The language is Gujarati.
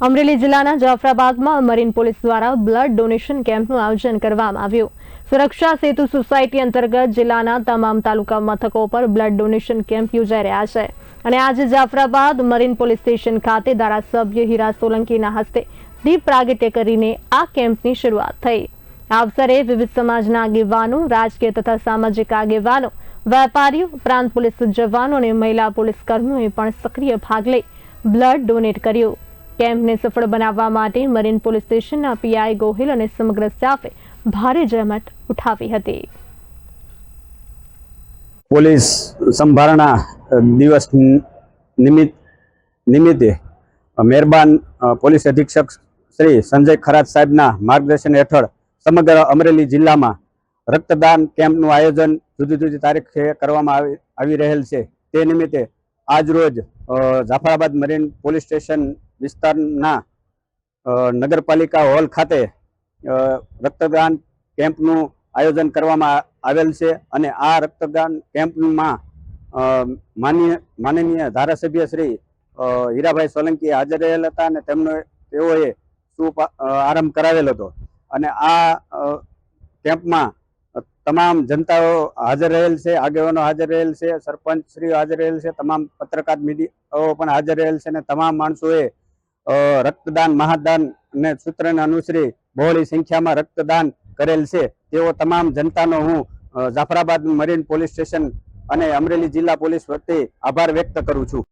અમરેલી જિલ્લાના જાફરાબાદમાં મરીન પોલીસ દ્વારા બ્લડ ડોનેશન કેમ્પનું આયોજન કરવામાં આવ્યું। સુરક્ષા સેતુ સોસાયટી અંતર્ગત જિલ્લાના તમામ તાલુકા મથકો પર બ્લડ ડોનેશન કેમ્પ યોજાઈ રહ્યા છે અને આજે જાફરાબાદ મરીન પોલીસ સ્ટેશન ખાતે ધારાસભ્ય હીરા સોલંકીના હસ્તે દીપ પ્રાગટ્ય કરીને આ કેમ્પની શરૂઆત થઈ। આ અવસરે વિવિધ સમાજના આગેવાનો, રાજકીય તથા સામાજિક આગેવાનો, વેપારીઓ ઉપરાંત પોલીસ જવાનો અને મહિલા પોલીસ કર્મીઓએ પણ સક્રિય ભાગ લઈ બ્લડ ડોનેટ કર્યું। કેમ્પને સફળ બનાવવા માટે મરીન પોલીસ સ્ટેશનના પીઆઈ ગોહિલ અને સમગ્ર સ્ટાફે ભારે જહેમત ઉઠાવી હતી। પોલીસ સંભારણા દિવસ નિમિત્તે મહેરબાન પોલીસ અધિક્ષક શ્રી સંજય ખરાત સાહેબના માર્ગદર્શન હેઠળ સમગ્ર અમરેલી જિલ્લામાં રક્તદાન કેમ્પનું આયોજન જુદી જુદી તારીખે કરવામાં આવી રહેલ છે। તે નિમિત્તે આજરોજ જાફરાબાદ મરીન પોલીસ સ્ટેશન વિસ્તારના નગરપાલિકા હોલ ખાતે રક્તદાન કેમ્પનું આયોજન કરવામાં આવેલ છે અને આ રક્તદાન કેમ્પમાં માનનીય ધારાસભ્ય શ્રી હીરાભાઈ સોલંકી હાજર રહેલ હતા અને તેઓએ શુભ આરંભ કરાવેલ હતો અને આ કેમ્પમાં તમામ જનતાઓ હાજર રહેલ છે, આગેવાનો હાજર રહેલ છે, સરપંચ શ્રી હાજર રહેલ છે, તમામ પત્રકાર મીડિયાઓ પણ હાજર રહેલ છે અને તમામ માણસોએ રક્તદાન મહાદાન અને સૂત્રને અનુસરી બહોળી સંખ્યામાં રક્તદાન કરેલ છે। તેઓ તમામ જનતાનો હું જાફરાબાદ મરીન પોલીસ સ્ટેશન અને અમરેલી જિલ્લા પોલીસ વતી આભાર વ્યક્ત કરું છું।